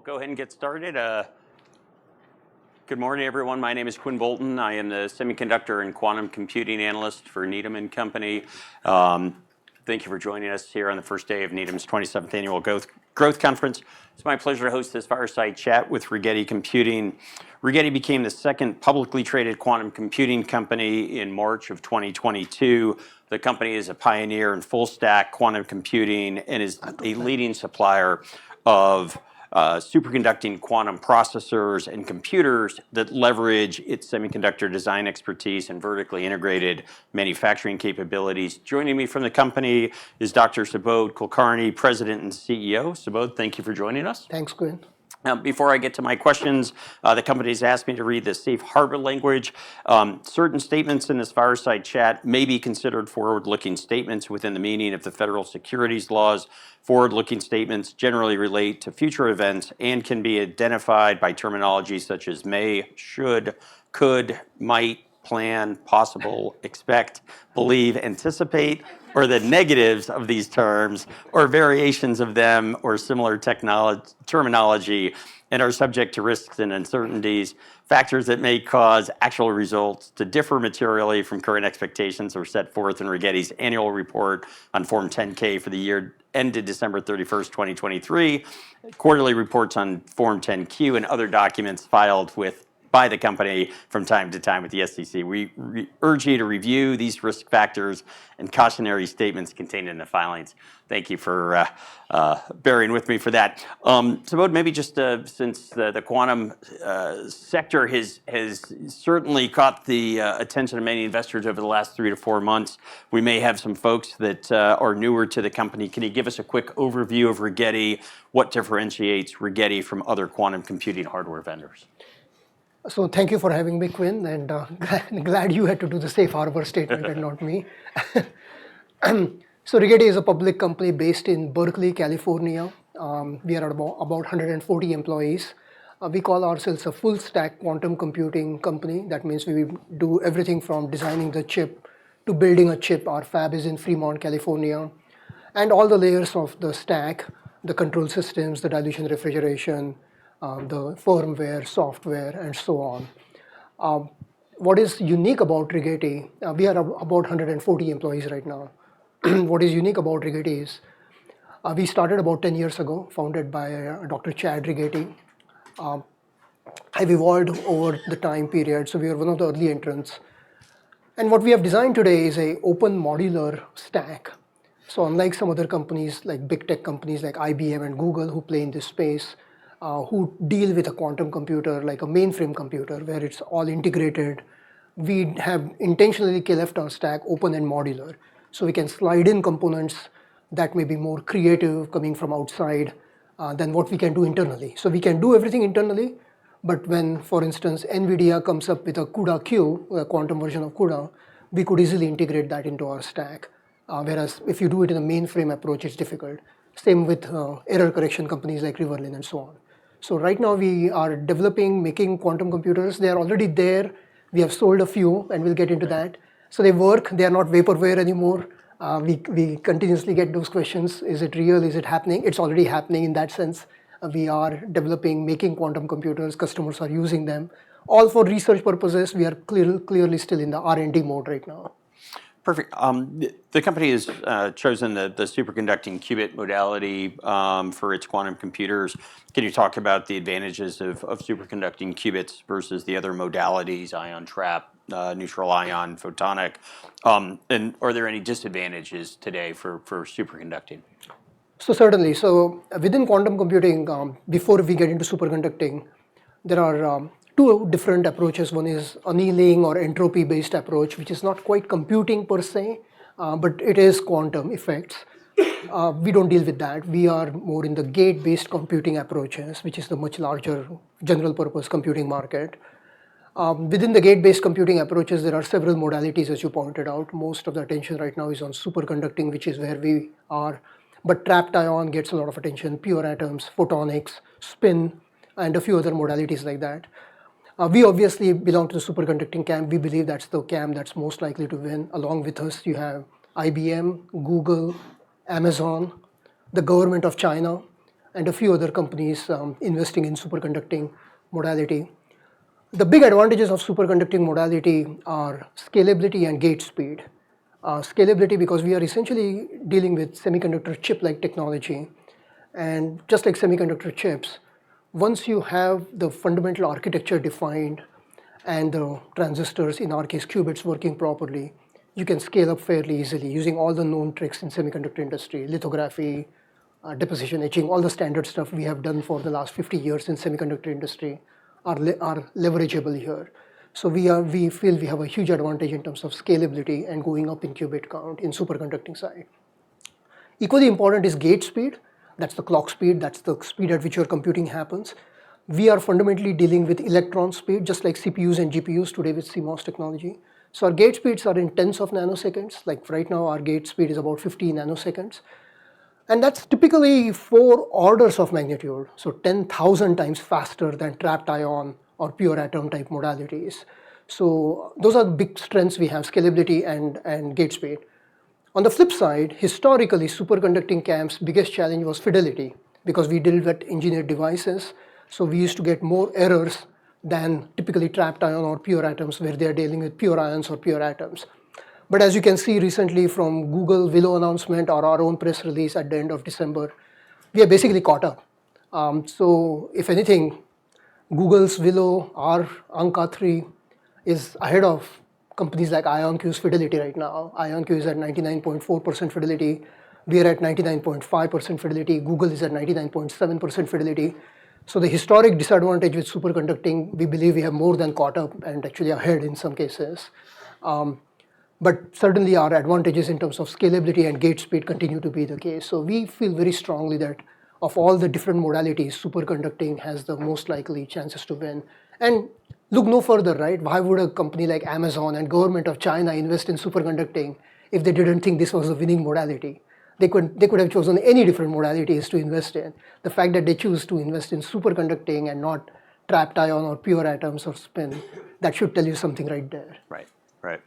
Go ahead and get started. Good morning, everyone. My name is Quinn Bolton. I am the Semiconductor and Quantum Computing Analyst for Needham & Company. Thank you for joining us here on the first day of Needham's 27th Annual Growth Conference. It's my pleasure to host this fireside chat with Rigetti Computing. Rigetti became the second publicly traded quantum computing company in March of 2022. The company is a pioneer in full-stack quantum computing and is a leading supplier of superconducting quantum processors and computers that leverage its semiconductor design expertise and vertically integrated manufacturing capabilities. Joining me from the company is Dr. Subodh Kulkarni, President and CEO. Subodh, thank you for joining us. Thanks, Quinn. Before I get to my questions, the company's asked me to read the safe harbor language. Certain statements in this fireside chat may be considered forward-looking statements within the meaning of the federal securities laws. Forward-looking statements generally relate to future events and can be identified by terminology such as may, should, could, might, plan, possible, expect, believe, anticipate, or the negatives of these terms, or variations of them, or similar terminology, and are subject to risks and uncertainties. Factors that may cause actual results to differ materially from current expectations are set forth in Rigetti's annual report on Form 10-K for the year ended December 31st, 2023, quarterly reports on Form 10-Q, and other documents filed by the company from time to time with the SEC. We urge you to review these risk factors and cautionary statements contained in the filings. Thank you for bearing with me for that. Subodh, maybe just since the quantum sector has certainly caught the attention of many investors over the last 3 to 4 months, we may have some folks that are newer to the company. Can you give us a quick overview of Rigetti? What differentiates Rigetti from other quantum computing hardware vendors? So thank you for having me, Quinn, and glad you had to do the safe harbor statement and not me. So Rigetti is a public company based in Berkeley, California. We are about 140 employees. We call ourselves a full-stack quantum computing company. That means we do everything from designing the chip to building a chip. Our fab is in Fremont, California. And all the layers of the stack, the control systems, the dilution refrigeration, the firmware, software, and so on. What is unique about Rigetti, we are about 140 employees right now. What is unique about Rigetti is we started about 10 years ago, founded by Dr. Chad Rigetti. Have evolved over the time period, so we are one of the early entrants. And what we have designed today is an open modular stack. So unlike some other companies, like big tech companies like IBM and Google who play in this space, who deal with a quantum computer like a mainframe computer where it's all integrated, we have intentionally left our stack open and modular. So we can slide in components that may be more creative coming from outside than what we can do internally. So we can do everything internally, but when, for instance, NVIDIA comes up with a CUDA-Q, a quantum version of CUDA, we could easily integrate that into our stack. Whereas if you do it in a mainframe approach, it's difficult. Same with error correction companies like Riverlane and so on. So right now we are making quantum computers. They are already there. We have sold a few, and we'll get into that. So they work. They are not vaporware anymore. We continuously get those questions. Is it real? Is it happening? It's already happening in that sense. We are making quantum computers. Customers are using them. All for research purposes. We are clearly still in the R&D mode right now. Perfect. The company has chosen the superconducting qubit modality for its quantum computers. Can you talk about the advantages of superconducting qubits versus the other modalities, ion trap, neutral ion, photonic? And are there any disadvantages today for superconducting? So certainly. So within quantum computing, before we get into superconducting, there are two different approaches. One is annealing or entropy-based approach, which is not quite computing per se, but it is quantum effects. We don't deal with that. We are more in the gate-based computing approaches, which is the much larger general-purpose computing market. Within the gate-based computing approaches, there are several modalities, as you pointed out. Most of the attention right now is on superconducting, which is where we are. But trapped ion gets a lot of attention, pure atoms, photonics, spin, and a few other modalities like that. We obviously belong to the superconducting camp. We believe that's the camp that's most likely to win. Along with us, you have IBM, Google, Amazon, the government of China, and a few other companies investing in superconducting modality. The big advantages of superconducting modality are scalability and gate speed. Scalability because we are essentially dealing with semiconductor chip-like technology. And just like semiconductor chips, once you have the fundamental architecture defined and the transistors, in our case qubits, working properly, you can scale up fairly easily using all the known tricks in semiconductor industry, lithography, deposition etching, all the standard stuff we have done for the last 50 years in semiconductor industry are leverageable here. So we feel we have a huge advantage in terms of scalability and going up in qubit count in superconducting side. Equally important is gate speed. That's the clock speed. That's the speed at which your computing happens. We are fundamentally dealing with electron speed, just like CPUs and GPUs today with CMOS technology. So our gate speeds are in tens of nanoseconds. Like right now, our gate speed is about 50 nanoseconds. And that's typically 4 orders of magnitude, so 10,000 times faster than trapped ion or pure atom type modalities. So those are the big strengths we have, scalability and gate speed. On the flip side, historically, superconducting camp's biggest challenge was fidelity because we dealt with engineered devices. So we used to get more errors than typically trapped ion or pure atoms where they're dealing with pure ions or pure atoms. But as you can see recently from Google Willow announcement or our own press release at the end of December, we are basically caught up. So if anything, Google's Willow, our Anka 3 is ahead of companies like IonQ's fidelity right now. IonQ is at 99.4% fidelity. We are at 99.5% fidelity. Google is at 99.7% fidelity. So the historic disadvantage with superconducting, we believe we have more than caught up and actually ahead in some cases. But certainly our advantages in terms of scalability and gate speed continue to be the case. So we feel very strongly that of all the different modalities, superconducting has the most likely chances to win. And look no further, right? Why would a company like Amazon and government of China invest in superconducting if they didn't think this was a winning modality? They could have chosen any different modalities to invest in. The fact that they choose to invest in superconducting and not trapped ion or pure atoms or spin, that should tell you something right there. Right. Right.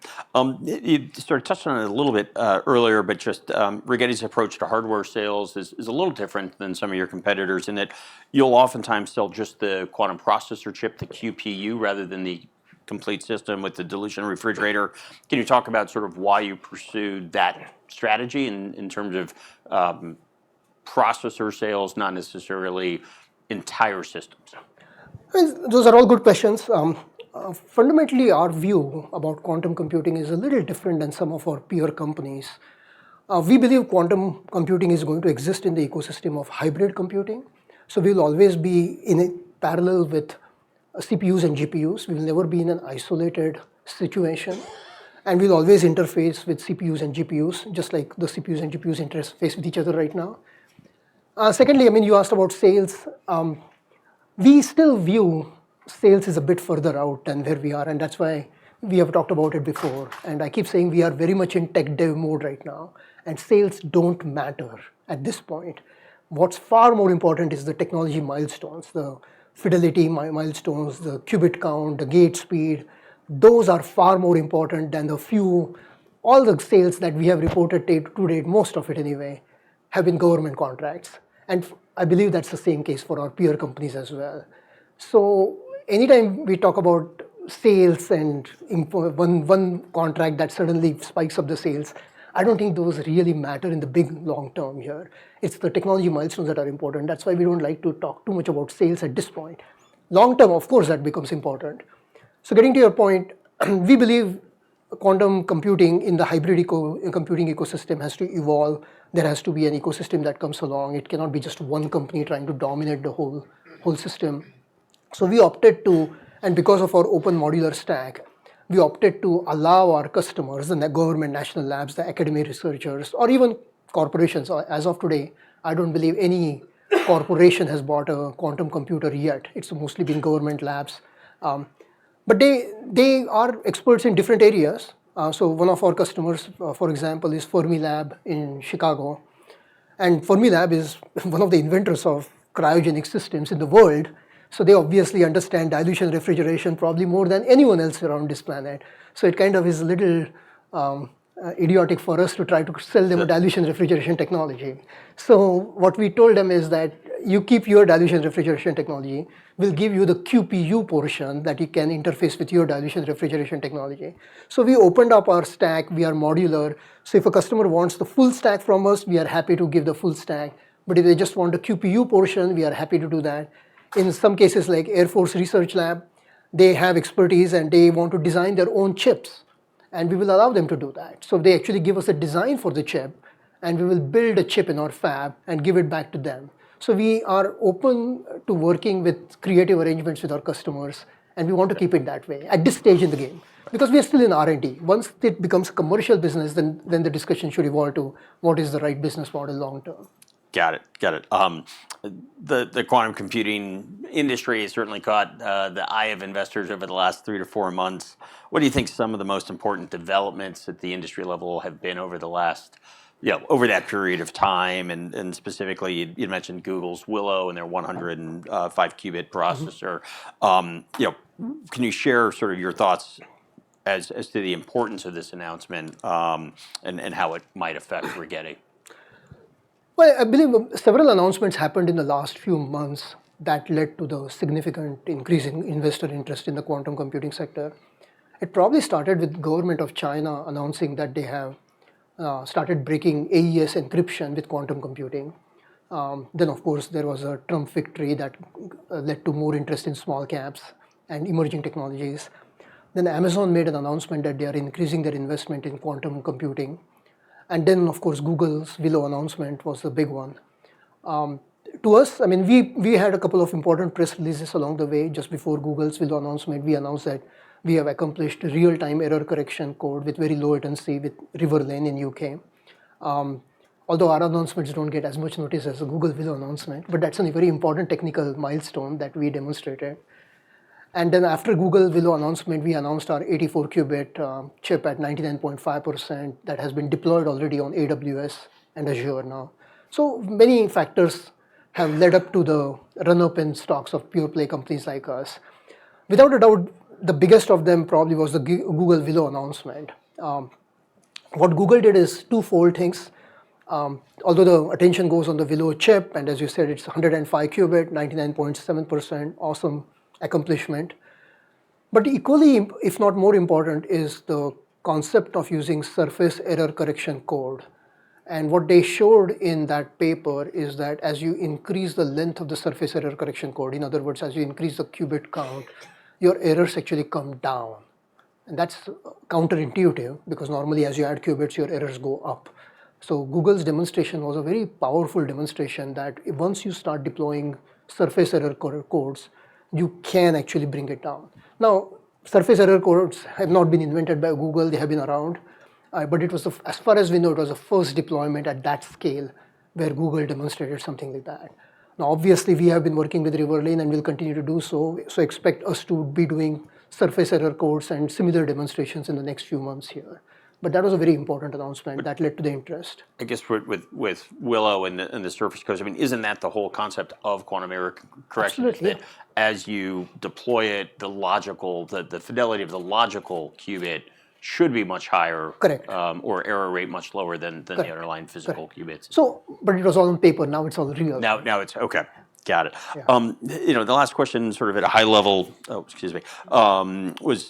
You sort of touched on it a little bit earlier, but just Rigetti's approach to hardware sales is a little different than some of your competitors in that you'll oftentimes sell just the quantum processor chip, the QPU, rather than the complete system with the dilution refrigerator. Can you talk about sort of why you pursued that strategy in terms of processor sales, not necessarily entire systems? Well, those are all good questions. Fundamentally, our view about quantum computing is a little different than some of our peer companies. We believe quantum computing is going to exist in the ecosystem of hybrid computing. So we will always be in a parallel with CPUs and GPUs. We will never be in an isolated situation. And we'll always interface with CPUs and GPUs, just like the CPUs and GPUs interface with each other right now. Secondly, I mean, you asked about sales. We still view sales is a bit further out than where we are, and that's why we have talked about it before. And I keep saying we are very much in tech dev mode right now, and sales don't matter at this point. What's far more important is the technology milestones, the fidelity milestones, the qubit count, the gate speed. Those are far more important than all the sales that we have reported to date, most of it anyway, have been government contracts. And I believe that's the same case for our peer companies as well. So anytime we talk about sales and one contract that suddenly spikes up the sales, I don't think those really matter in the big long term here. It's the technology milestones that are important. That's why we don't like to talk too much about sales at this point. Long term, of course, that becomes important. So getting to your point, we believe quantum computing in the hybrid computing ecosystem has to evolve. There has to be an ecosystem that comes along. It cannot be just one company trying to dominate the whole system. So we opted to, and because of our open modular stack, we opted to allow our customers, the government, national labs, the academic researchers, or even corporations. As of today, I don't believe any corporation has bought a quantum computer yet. It's mostly been government labs. But they are experts in different areas. So one of our customers, for example, is Fermilab in Chicago. And Fermilab is one of the inventors of cryogenic systems in the world. So they obviously understand dilution refrigeration probably more than anyone else around this planet. So it kind of is a little idiotic for us to try to sell them a dilution refrigeration technology. So what we told them is that you keep your dilution refrigeration technology, we'll give you the QPU portion that you can interface with your dilution refrigeration technology. So we opened up our stack, we are modular. So if a customer wants the full stack from us, we are happy to give the full stack. But if they just want the QPU portion, we are happy to do that. In some cases like Air Force Research Lab, they have expertise and they want to design their own chips. And we will allow them to do that. So they actually give us a design for the chip, and we will build a chip in our fab and give it back to them. So we are open to working with creative arrangements with our customers, and we want to keep it that way at this stage in the game. Because we are still in R&D. Once it becomes a commercial business, then the discussion should evolve to what is the right business model long term. Got it. The quantum computing industry has certainly caught the eye of investors over the last 3 to 4 months. What do you think some of the most important developments at the industry level have been over the last, over that period of time? And specifically, you mentioned Google's Willow and their 105 qubit processor. Can you share sort of your thoughts as to the importance of this announcement and how it might affect Rigetti? Well, I believe several announcements happened in the last few months that led to the significant increase in investor interest in the quantum computing sector. It probably started with government of China announcing that they have started breaking AES encryption with quantum computing. Then, of course, there was a Trump victory that led to more interest in small caps and emerging technologies. Then Amazon made an announcement that they are increasing their investment in quantum computing. And then, of course, Google's Willow announcement was the big one. To us, I mean, we had a couple of important press releases along the way. Just before Google's Willow announcement, we announced that we have accomplished real-time error correction code with very low latency with Riverlane in UK. Although our announcements don't get as much notice as the Google Willow announcement, but that's a very important technical milestone that we demonstrated. And then after Google Willow announcement, we announced our 84-qubit chip at 99.5% that has been deployed already on AWS and Azure now. So many factors have led up to the run-up in stocks of pure play companies like us. Without a doubt, the biggest of them probably was the Google Willow announcement. What Google did is twofold things. Although the attention goes on the Willow chip, and as you said, it's 105 qubit, 99.7%, awesome accomplishment. But equally, if not more important, is the concept of using surface error correction code. And what they showed in that paper is that as you increase the length of the surface error correction code, in other words, as you increase the qubit count, your errors actually come down. And that's counterintuitive because normally as you add qubits, your errors go up. So Google's demonstration was a very powerful demonstration that once you start deploying surface error codes, you can actually bring it down. Now, surface error codes have not been invented by Google, they have been around. But it was, as far as we know, it was the first deployment at that scale where Google demonstrated something like that. Now, obviously, we have been working with Riverlane and will continue to do so. So expect us to be doing surface error codes and similar demonstrations in the next few months here. But that was a very important announcement that led to the interest. I guess with Willow and the surface codes, I mean, isn't that the whole concept of quantum error correction? Absolutely. That as you deploy it, the fidelity of the logical qubit should be much higher. Correct. Or error rate much lower than the underlying physical qubits. So, but it was all on paper. Now it's all real. Now it's okay. Got it. Yeah. The last question, sort of at a high level, was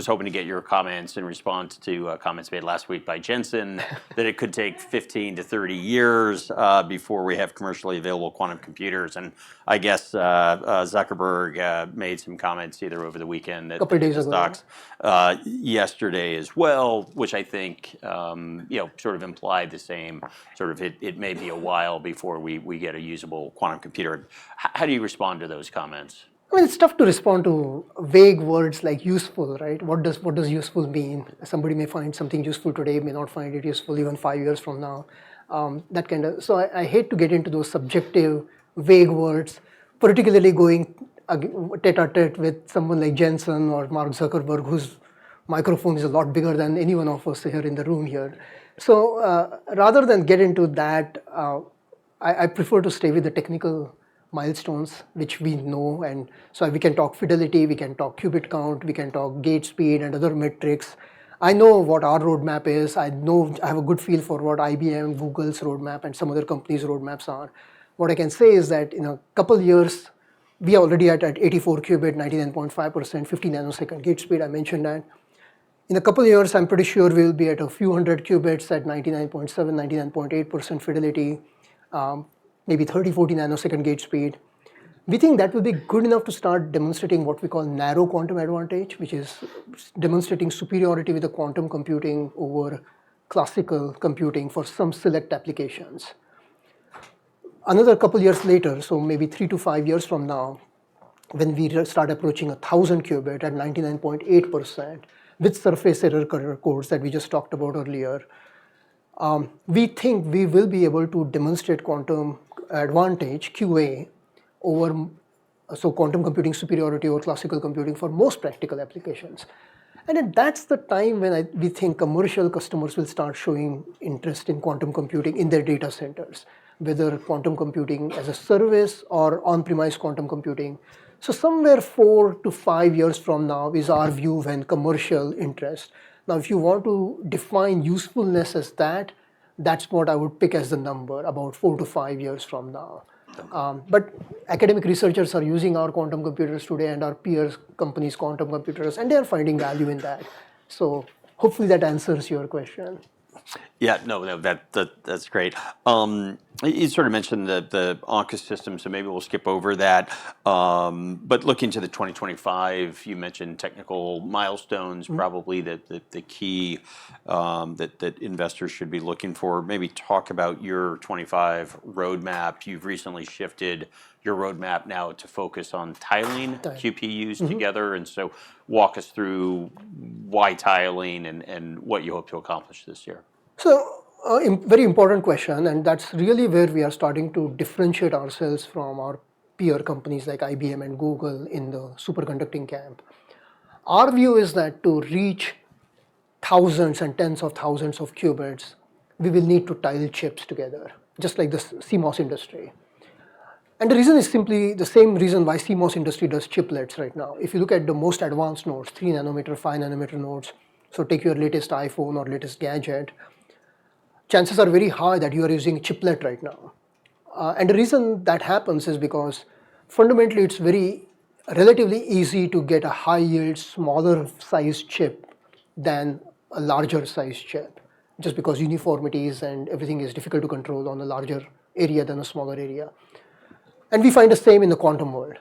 hoping to get your comments in response to comments made last week by Jensen that it could take 15 to 30 years before we have commercially available quantum computers. And I guess Zuckerberg made some comments either over the weekend at couple days ago, stocks yesterday as well, which I think sort of implied the same sort of it may be a while before we get a usable quantum computer. How do you respond to those comments? I mean, it's tough to respond to vague words like useful, right? What does useful mean? Somebody may find something useful today, may not find it useful even 5 years from now. That kind of. So I hate to get into those subjective, vague words, particularly going tete-a-tete with someone like Jensen or Mark Zuckerberg, whose microphone is a lot bigger than any one of us here in the room here. So rather than get into that, I prefer to stay with the technical milestones which we know, and so we can talk fidelity, we can talk qubit count, we can talk gate speed and other metrics. I know what our roadmap is. I know I have a good feel for what IBM, Google's roadmap, and some other companies' roadmaps are. What I can say is that in a couple years, we are already at 84 qubit, 99.5%, 50 nanosecond gate speed. I mentioned that. In a couple of years, I'm pretty sure we'll be at a few hundred qubits at 99.7, 99.8% fidelity, maybe 30, 40 nanosecond gate speed. We think that will be good enough to start demonstrating what we call narrow quantum advantage, which is demonstrating superiority with the quantum computing over classical computing for some select applications. Another couple years later, so maybe 3 to 5 years from now, when we start approaching 1,000 qubit at 99.8% with surface error codes that we just talked about earlier, we think we will be able to demonstrate quantum advantage, QA, over quantum computing superiority over classical computing for most practical applications. And then that's the time when we think commercial customers will start showing interest in quantum computing in their data centers, whether quantum computing as a service or on-premise quantum computing. So somewhere 4 to 5 years from now is our view when commercial interest. Now, if you want to define usefulness as that, that's what I would pick as the number, about 4 to 5 years from now. But academic researchers are using our quantum computers today and our peers companies' quantum computers, and they are finding value in that. So hopefully that answers your question. Yeah, no, that's great. You sort of mentioned the AUKUS system, so maybe we'll skip over that. But looking to the 2025, you mentioned technical milestones, probably the key that investors should be looking for. Maybe talk about your 25 roadmap. You've recently shifted your roadmap now to focus on tiling QPUs together, and so walk us through why tiling and what you hope to accomplish this year. So, very important question, and that's really where we are starting to differentiate ourselves from our peer companies like IBM and Google in the superconducting camp. Our view is that to reach thousands and tens of thousands of qubits, we will need to tile chips together, just like the CMOS industry. And the reason is simply the same reason why CMOS industry does chiplets right now. If you look at the most advanced nodes, 3 nanometer, 5 nanometer nodes, so take your latest iPhone or latest gadget, chances are very high that you are using a chiplet right now. And the reason that happens is because fundamentally it's very relatively easy to get a high yield, smaller size chip than a larger size chip, just because uniformities and everything is difficult to control on a larger area than a smaller area. And we find the same in the quantum world.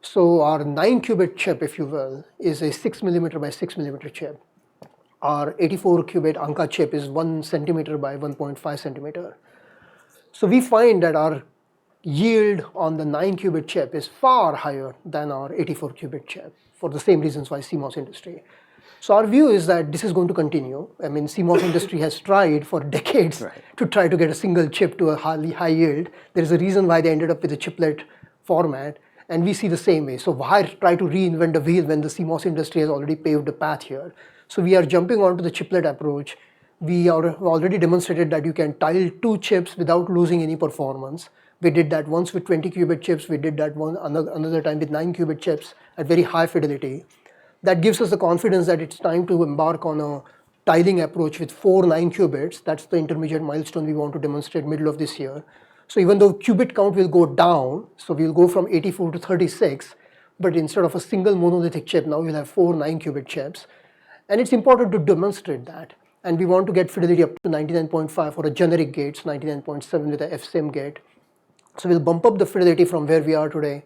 So our 9 qubit chip, if you will, is a 6 millimeter by 6 millimeter chip. Our 84 qubit Anka chip is 1 centimeter by 1.5 centimeter. So we find that our yield on the 9 qubit chip is far higher than our 84 qubit chip for the same reasons why CMOS industry. So our view is that this is going to continue. I mean, CMOS industry has tried for decades to try to get a single chip to a high yield. There is a reason why they ended up with a chiplet format, and we see the same way. So why try to reinvent the wheel when the CMOS industry has already paved the path here? So we are jumping onto the chiplet approach. We already demonstrated that you can tile 2 chips without losing any performance. We did that once with 20 qubit chips. We did that another time with 9 qubit chips at very high fidelity. That gives us the confidence that it's time to embark on a tiling approach with 4 9 qubits. That's the intermediate milestone we want to demonstrate middle of this year. So even though qubit count will go down, so we'll go from 84 to 36, but instead of a single monolithic chip, now we'll have 4 9 qubit chips. And it's important to demonstrate that. And we want to get fidelity up to 99.5 for a generic gates, 99.7 with a FSIM gate. So we'll bump up the fidelity from where we are today,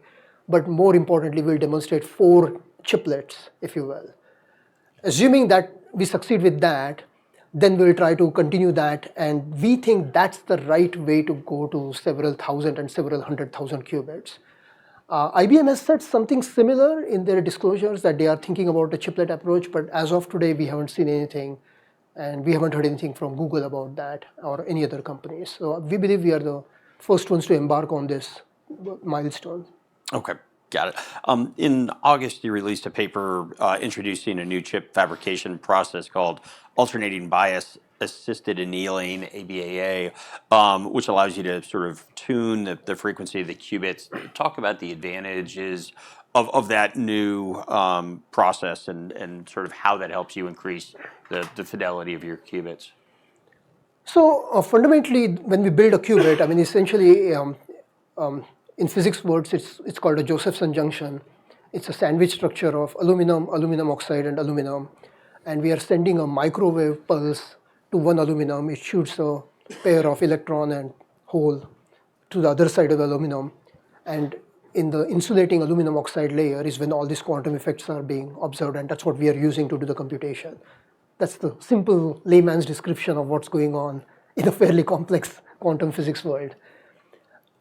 but more importantly, we'll demonstrate 4 chiplets, if you will. Assuming that we succeed with that, then we'll try to continue that, and we think that's the right way to go to several thousand and several 100,000 qubits. IBM has said something similar in their disclosures that they are thinking about the chiplet approach, but as of today, we haven't seen anything, and we haven't heard anything from Google about that or any other companies. So we believe we are the first ones to embark on this milestone. Okay. Got it. In August, you released a paper introducing a new chip fabrication process called alternating bias assisted annealing, ABAA, which allows you to sort of tune the frequency of the qubits. Talk about the advantages of that new process and sort of how that helps you increase the fidelity of your qubits. So fundamentally, when we build a qubit, I mean, essentially, in physics words, it's called a Josephson junction. It's a sandwich structure of aluminum, aluminum oxide, and aluminum. And we are sending a microwave pulse to one aluminum. It shoots a pair of electron and hole to the other side of the aluminum. And in the insulating aluminum oxide layer is when all these quantum effects are being observed, and that's what we are using to do the computation. That's the simple layman's description of what's going on in a fairly complex quantum physics world.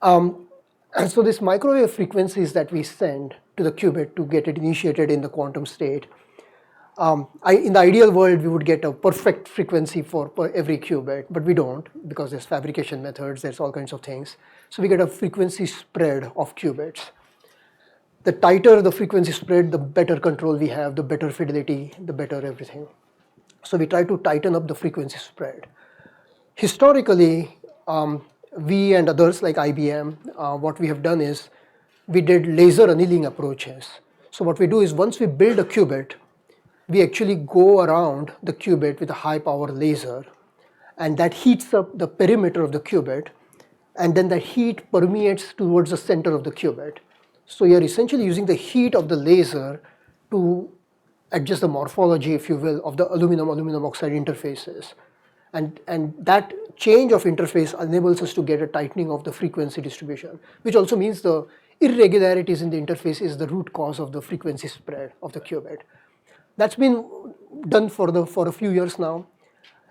And so these microwave frequencies that we send to the qubit to get it initiated in the quantum state, in the ideal world, we would get a perfect frequency for every qubit, but we don't because there's fabrication methods, there's all kinds of things. So we get a frequency spread of qubits. The tighter the frequency spread, the better control we have, the better fidelity, the better everything. So we try to tighten up the frequency spread. Historically, we and others like IBM, what we have done is we did laser annealing approaches. So what we do is once we build a qubit, we actually go around the qubit with a high power laser, and that heats up the perimeter of the qubit, and then the heat permeates towards the center of the qubit. So you're essentially using the heat of the laser to adjust the morphology, if you will, of the aluminum oxide interfaces. And that change of interface enables us to get a tightening of the frequency distribution, which also means the irregularities in the interface is the root cause of the frequency spread of the qubit. That's been done for a few years now.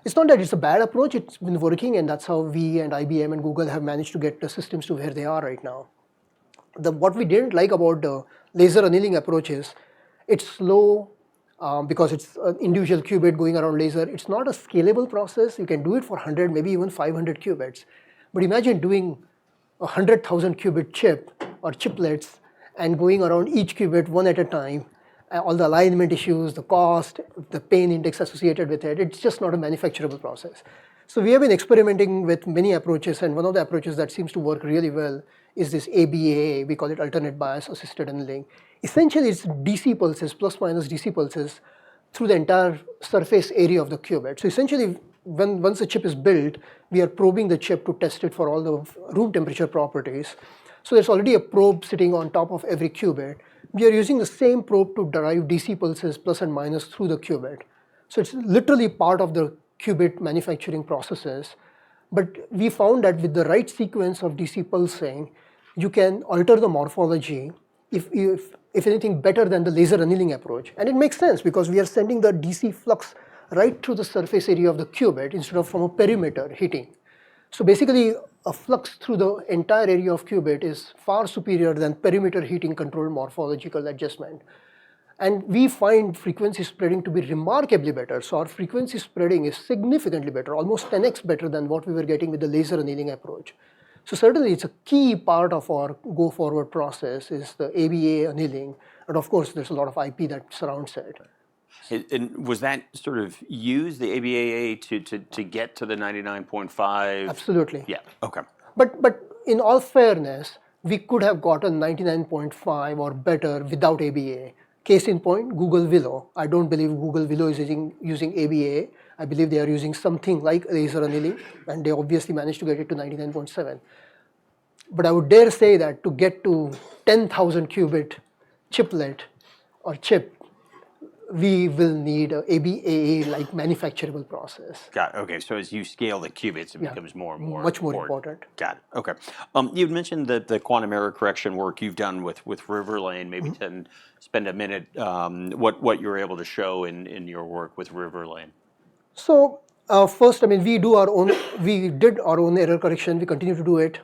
It's not that it's a bad approach, it's been working, and that's how we and IBM and Google have managed to get the systems to where they are right now. What we didn't like about the laser annealing approach is it's slow because it's an individual qubit going around laser. It's not a scalable process. You can do it for 100, maybe even 500 qubits. But imagine doing a 100,000 qubit chip or chiplets and going around each qubit one at a time. All the alignment issues, the cost, the pain index associated with it, it's just not a manufacturable process. So we have been experimenting with many approaches, and one of the approaches that seems to work really well is this ABAA, we call it alternate bias assisted annealing. Essentially, it's DC pulses, plus minus DC pulses, through the entire surface area of the qubit. So essentially, once the chip is built, we are probing the chip to test it for all the room temperature properties. So there's already a probe sitting on top of every qubit. We are using the same probe to derive DC pulses plus and minus through the qubit. So it's literally part of the qubit manufacturing processes. But we found that with the right sequence of DC pulsing, you can alter the morphology, if anything, better than the laser annealing approach. And it makes sense because we are sending the DC flux right through the surface area of the qubit instead of from a perimeter hitting. So basically, a flux through the entire area of qubit is far superior than perimeter heating controlled morphological adjustment. And we find frequency spreading to be remarkably better. So our frequency spreading is significantly better, almost 10x better than what we were getting with the laser annealing approach. So certainly it's a key part of our go-forward process is the ABA annealing. And of course, there's a lot of IP that surrounds it. And was that sort of used, the ABAA, to get to the 99.5? Absolutely. Yeah, okay. But in all fairness, we could have gotten 99.5 or better without ABA. Case in point, Google Willow. I don't believe Google Willow is using ABA. I believe they are using something like laser annealing, and they obviously managed to get it to 99.7. But I would dare say that to get to 10,000 qubit chiplet or chip, we will need a ABAA-like manufacturable process. Got it. Okay, so as you scale the qubits, it becomes more and more much more important. Got it. Okay. You'd mentioned that the quantum error correction work you've done with Riverlane. Maybe spend a minute what you were able to show in your work with Riverlane. So first, I mean, we did our own error correction. We continue to do it.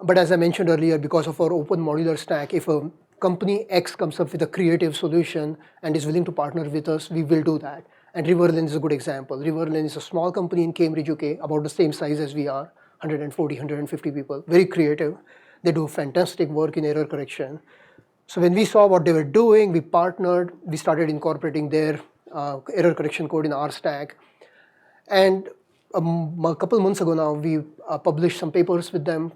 But as I mentioned earlier, because of our open modular stack, if a company X comes up with a creative solution and is willing to partner with us, we will do that. And Riverlane is a good example. Riverlane is a small company in Cambridge, UK, about the same size as we are, 140, 150 people, very creative. They do fantastic work in error correction. So when we saw what they were doing, we partnered, we started incorporating their error correction code in our stack. And a couple months ago now, we published some papers with them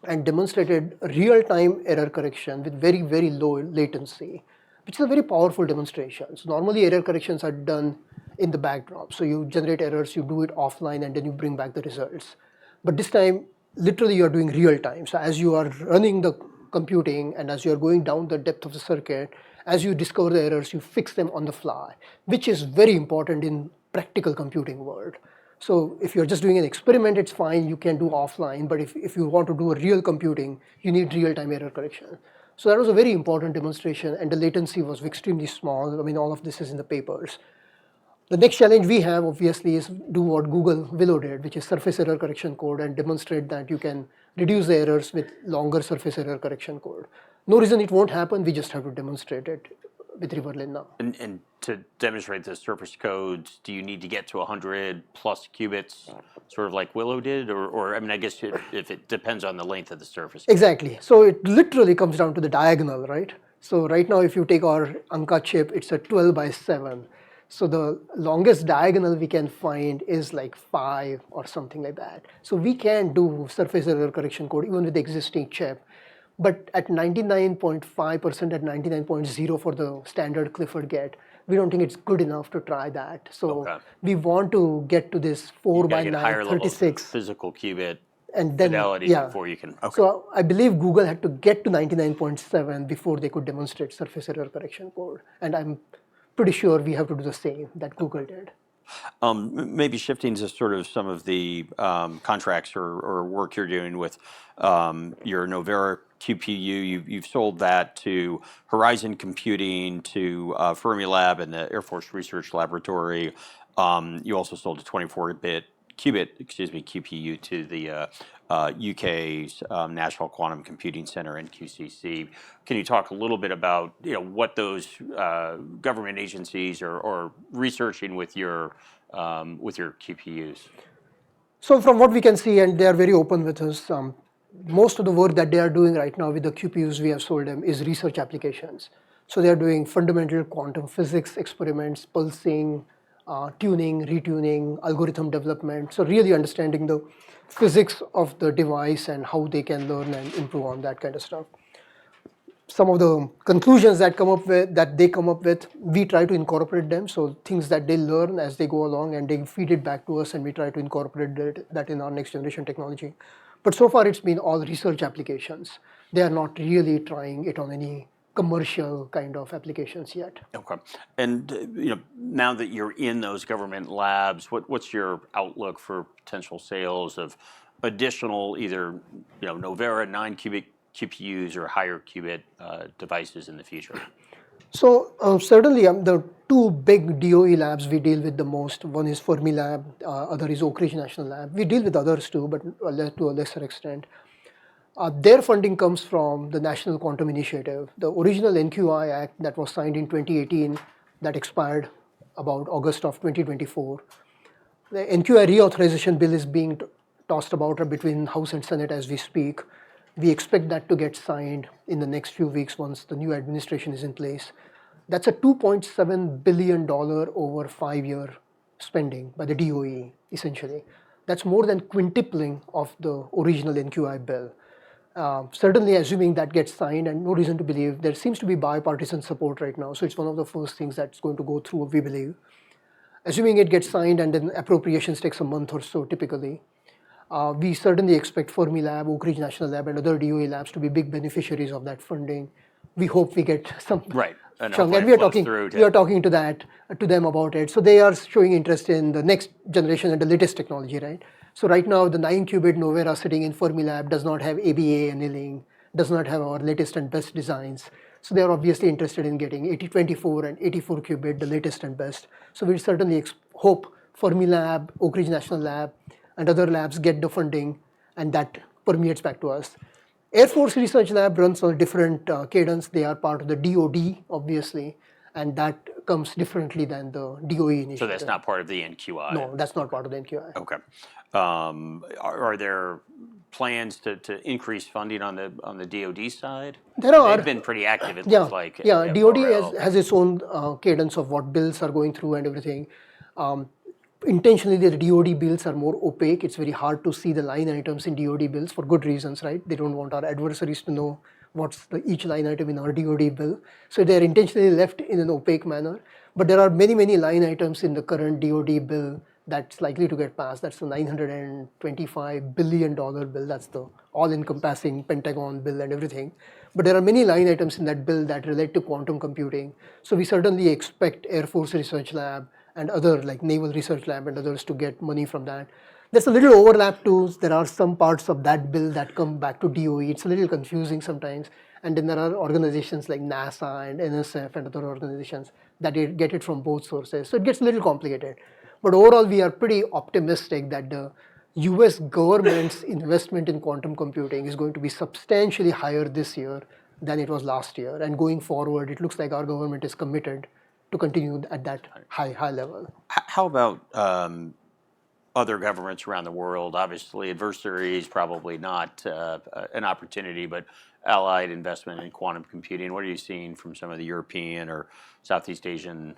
and demonstrated real-time error correction with very, very low latency, which is a very powerful demonstration. So normally error corrections are done in the backdrop. So you generate errors, you do it offline, and then you bring back the results. But this time, literally you're doing real time. So as you are running the computing and as you're going down the depth of the circuit, as you discover the errors, you fix them on the fly, which is very important in practical computing world. So if you're just doing an experiment, it's fine, you can do offline, but if you want to do a real computing, you need real-time error correction. So that was a very important demonstration, and the latency was extremely small. I mean, all of this is in the papers. The next challenge we have, obviously, is do what Google Willow did, which is surface error correction code, and demonstrate that you can reduce the errors with longer surface error correction code. No reason it won't happen, we just have to demonstrate it with Riverlane now. And to demonstrate the surface codes, do you need to get to 100 plus qubits, sort of like Willow did? Or I mean, I guess if it depends on the length of the surface. Exactly. So it literally comes down to the diagonal, right? So right now, if you take our Anka chip, it's a 12 by 7. So the longest diagonal we can find is like 5 or something like that. So we can do surface error correction code even with the existing chip. But at 99.5%, at 99.0 for the standard Clifford gate, we don't think it's good enough to try that. So we want to get to this 4 by 9, 36 physical qubit and then fidelity before you can. Okay. So I believe Google had to get to 99.7 before they could demonstrate surface error correction code. And I'm pretty sure we have to do the same that Google did. Maybe shifting to sort of some of the contracts or work you're doing with your Novera QPU. You've sold that to Horizon Computing, to Fermilab and the Air Force Research Laboratory. You also sold a 24-bit QPU to the UK's National Quantum Computing Center, NQCC. Can you talk a little bit about what those government agencies are researching with your QPUs? So from what we can see, and they are very open with us, most of the work that they are doing right now with the QPUs we have sold them is research applications. So they are doing fundamental quantum physics experiments, pulsing, tuning, retuning, algorithm development. So really understanding the physics of the device and how they can learn and improve on that kind of stuff. Some of the conclusions that they come up with, we try to incorporate them. So things that they learn as they go along, and they feed it back to us, and we try to incorporate that in our next generation technology. But so far, it's been all research applications. They are not really trying it on any commercial kind of applications yet. Okay. And now that you're in those government labs, what's your outlook for potential sales of additional either Novera 9-qubit QPUs or higher qubit devices in the future? So certainly the two big DOE labs we deal with the most, one is Fermilab, other is Oak Ridge National Lab. We deal with others too, but to a lesser extent. Their funding comes from the National Quantum Initiative. The original NQI Act that was signed in 2018, that expired about August of 2024. The NQI reauthorization bill is being tossed about between House and Senate as we speak. We expect that to get signed in the next few weeks once the new administration is in place. That's a $2.7 billion over 5-year spending by the DOE, essentially. That's more than quintupling of the original NQI bill. Certainly assuming that gets signed, and no reason to believe, there seems to be bipartisan support right now, so it's one of the first things that's going to go through, we believe. Assuming it gets signed and then appropriations takes a month or so typically, we certainly expect Fermilab, Oak Ridge National Lab, and other DOE labs to be big beneficiaries of that funding. We hope we get some. Right. And we are talking to them about it. So they are showing interest in the next generation and the latest technology, right? So right now, the 9-qubit Novera sitting in Fermilab does not have ABA annealing, does not have our latest and best designs. So they are obviously interested in getting 8024 and 84 qubit, the latest and best. So we certainly hope Fermilab, Oak Ridge National Lab, and other labs get the funding, and that permeates back to us. Air Force Research Lab runs on a different cadence. They are part of the DoD, obviously, and that comes differently than the DOE initiative. So that's not part of the NQI? No, that's not part of the NQI. Okay. Are there plans to increase funding on the DoD side? There are. They've been pretty active, it looks like. Yeah, DoD has its own cadence of what bills are going through and everything. Intentionally, the DoD bills are more opaque. It's very hard to see the line items in DoD bills for good reasons, right? They don't want our adversaries to know what's each line item in our DoD bill. So they're intentionally left in an opaque manner. But there are many, many line items in the current DoD bill that's likely to get passed. That's the $925 billion bill. That's the all-encompassing Pentagon bill and everything. But there are many line items in that bill that relate to quantum computing. So we certainly expect Air Force Research Lab and other like Naval Research Lab and others to get money from that. There's a little overlap too. There are some parts of that bill that come back to DOE. It's a little confusing sometimes. And then there are organizations like NASA and NSF and other organizations that get it from both sources. So it gets a little complicated. But overall, we are pretty optimistic that the US government's investment in quantum computing is going to be substantially higher this year than it was last year. And going forward, it looks like our government is committed to continue at that high level. How about other governments around the world? Obviously, adversaries probably not an opportunity, but allied investment in quantum computing. What are you seeing from some of the European or Southeast Asian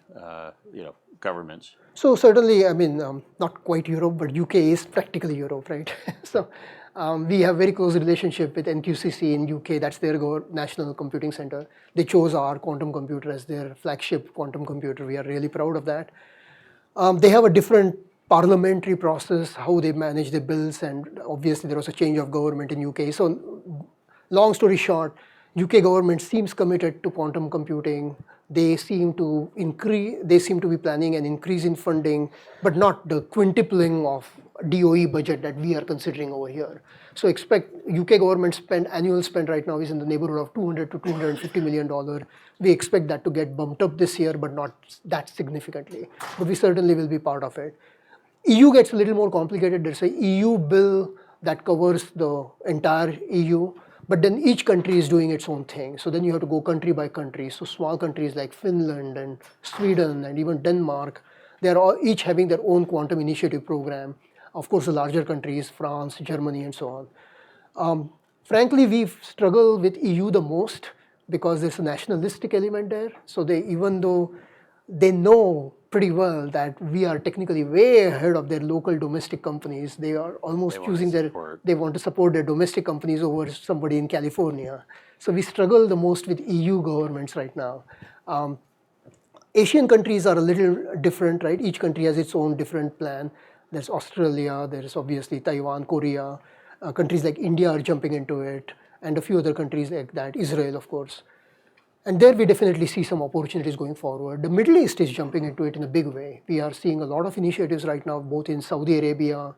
governments? So certainly, I mean, not quite Europe, but UK is practically Europe, right? So we have very close relationship with NQCC in UK. That's their national computing center. They chose our quantum computer as their flagship quantum computer. We are really proud of that. They have a different parliamentary process, how they manage the bills, and obviously there was a change of government in UK. So long story short, UK government seems committed to quantum computing. They seem to be planning an increase in funding, but not the quintupling of DOE budget that we are considering over here. So expect UK government annual spend right now is in the neighborhood of $200 to $250 million. We expect that to get bumped up this year, but not that significantly. But we certainly will be part of it. EU gets a little more complicated. There's a EU bill that covers the entire EU. But then each country is doing its own thing. So then you have to go country by country. So small countries like Finland and Sweden and even Denmark, they're all each having their own quantum initiative program. Of course, the larger countries, France, Germany, and so on. Frankly, we struggle with EU the most because there's a nationalistic element there. So even though they know pretty well that we are technically way ahead of their local domestic companies, they are almost they want to support their domestic companies over somebody in California. So we struggle the most with EU governments right now. Asian countries are a little different, right? Each country has its own different plan. There's Australia, there's obviously Taiwan, Korea. Countries like India are jumping into it, and a few other countries like that, Israel, of course. And there we definitely see some opportunities going forward. The Middle East is jumping into it in a big way. We are seeing a lot of initiatives right now, both in Saudi Arabia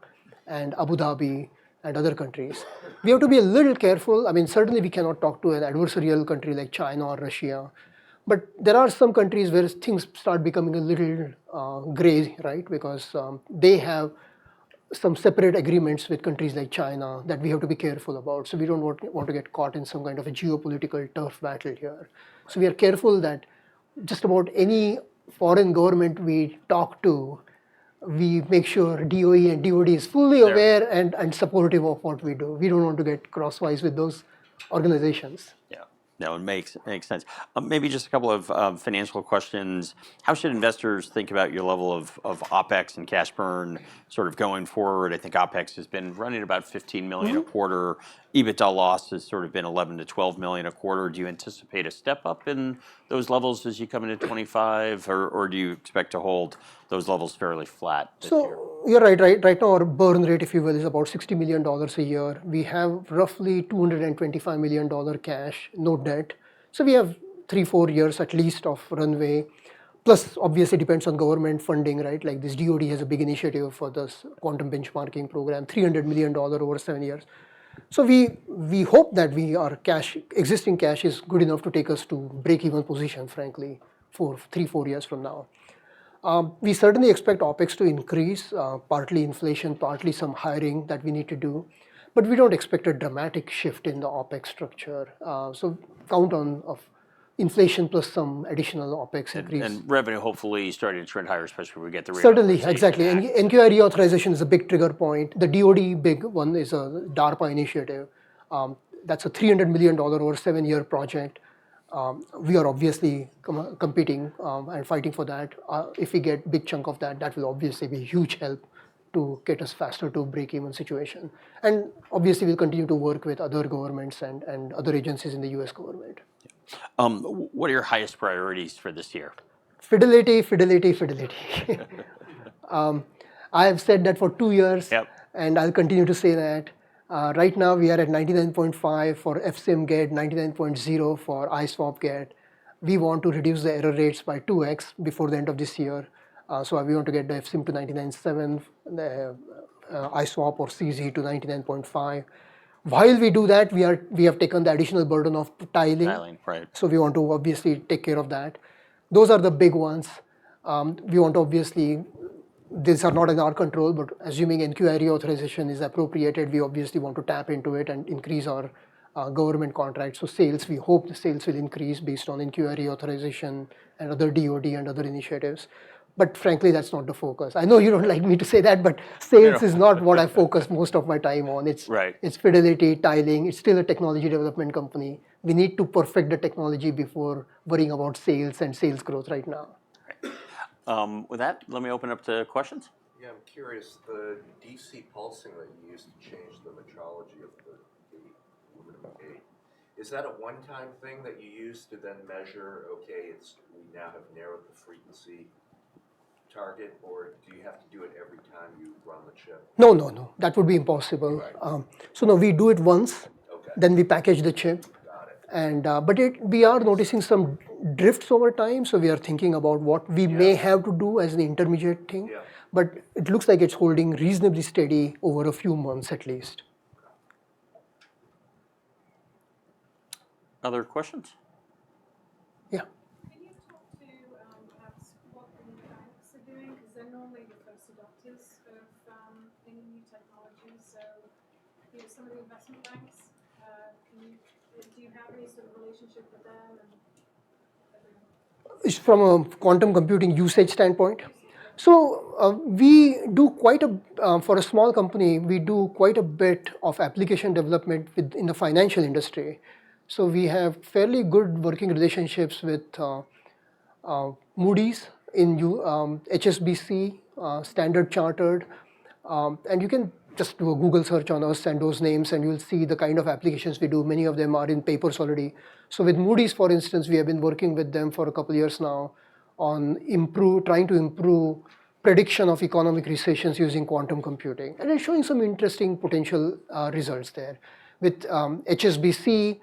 and Abu Dhabi and other countries. We have to be a little careful. I mean, certainly we cannot talk to an adversarial country like China or Russia. But there are some countries where things start becoming a little gray, right? Because they have some separate agreements with countries like China that we have to be careful about. So we don't want to get caught in some kind of a geopolitical turf battle here. So we are careful that just about any foreign government we talk to, we make sure DOE and DOD is fully aware and supportive of what we do. We don't want to get crosswise with those organizations. Yeah. No, it makes sense. Maybe just a couple of financial questions. How should investors think about your level of OPEX and cash burn sort of going forward? I think OPEX has been running about $15 million a quarter. EBITDA loss has sort of been $11 to $12 million a quarter. Do you anticipate a step up in those levels as you come into 25, or do you expect to hold those levels fairly flat this year? You're right. Right now, our burn rate, if you will, is about $60 million a year. We have roughly $225 million cash, no debt. So we have 3-4 years at least of runway. Plus, obviously, depends on government funding, right? Like this DoD has a big initiative for this quantum benchmarking program, $300 million over 7 years. So we hope that our existing cash is good enough to take us to break-even position, frankly, for 3-4 years from now. We certainly expect OPEX to increase, partly inflation, partly some hiring that we need to do. But we don't expect a dramatic shift in the OPEX structure. So count on inflation plus some additional OPEX increase. And revenue hopefully starting to trend higher, especially when we get the Certainly, exactly. And NQI reauthorization is a big trigger point. The DoD big one is a DARPA initiative. That's a $300 million over 7-year project. we are obviously competing and fighting for that. If we get big chunk of that, that will obviously be a huge help to get us faster to break-even situation. And obviously, we'll continue to work with other governments and other agencies in the US government. What are your highest priorities for this year? Fidelity, fidelity, fidelity. I have said that for 2 years, Yep. and I'll continue to say that. Right now, we are at 99.5 for FSIM get, 99.0 for ISWAP get. We want to reduce the error rates by 2x before the end of this year. So we want to get the FSIM to 99.7, the ISWAP or CZ to 99.5. While we do that, we have taken the additional burden of tiling. Tiling, right. So we want to obviously take care of that. Those are the big ones. We want to obviously, these are not in our control, but assuming inquiry authorization is appropriated, we obviously want to tap into it and increase our government contracts. So sales, we hope the sales will increase based on inquiry authorization and other DoD and other initiatives. But frankly, that's not the focus. I know you don't like me to say that, but sales is not what I focus most of my time on. It's fidelity, tiling. It's still a technology development company. We need to perfect the technology before worrying about sales and sales growth right now. With that, let me open up to questions. Yeah, I'm curious, the DC pulsing that you used to change the metrology of the aluminum gate, is that a one-time thing that you use to then measure, okay, we now have narrowed the frequency target, or do you have to do it every time you run the chip? No. That would be impossible. Right. So no, we do it once, Okay. then we package the chip. Got it. And but we are noticing some drifts over time, so we are thinking about what we may have to do as an intermediate thing. Yeah. But it looks like it's holding reasonably steady over a few months at least. Other questions? Yeah. Can you talk to perhaps what the banks are doing? Because they're normally the first adopters of any new technology. So, some of the investment banks, do you have any sort of relationship with them? It's from a quantum computing usage standpoint. So we do quite for a small company, we do quite a bit of application development in the financial industry. So we have fairly good working relationships with Moody's, HSBC, Standard Chartered, and you can just do a Google search on us and those names and you'll see the kind of applications we do. Many of them are in papers already. So with Moody's, for instance, we have been working with them for a couple of years now on trying to improve prediction of economic recessions using quantum computing. And it's showing some interesting potential results there. With HSBC,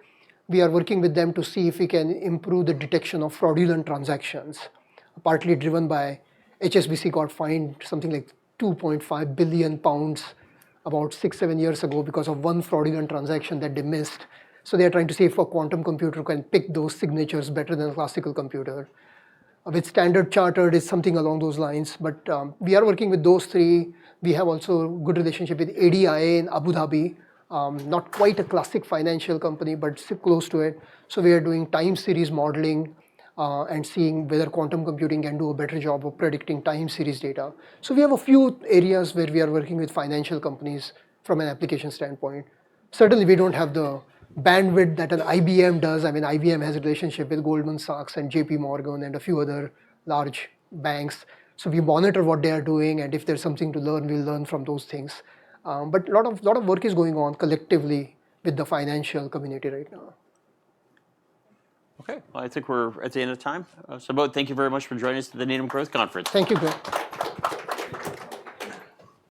we are working with them to see if we can improve the detection of fraudulent transactions, partly driven by HSBC got fined something like 2.5 billion pounds about 6-7 years ago because of one fraudulent transaction that they missed. So they are trying to see if a quantum computer can pick those signatures better than a classical computer. With Standard Chartered, it's something along those lines. But we are working with those three. We have also a good relationship with ADIA in Abu Dhabi. Not quite a classic financial company, but close to it. So we are doing time series modeling and seeing whether quantum computing can do a better job of predicting time series data. So we have a few areas where we are working with financial companies from an application standpoint. Certainly, we don't have the bandwidth that an IBM does. I mean, IBM has a relationship with Goldman Sachs and JP Morgan and a few other large banks. So we monitor what they are doing, and if there's something to learn, we'll learn from those things. But a lot of work is going on collectively with the financial community right now. Okay, well, I think we're at the end of time. Subodh, thank you very much for joining us at the Needham Growth Conference. Thank you, Quinn.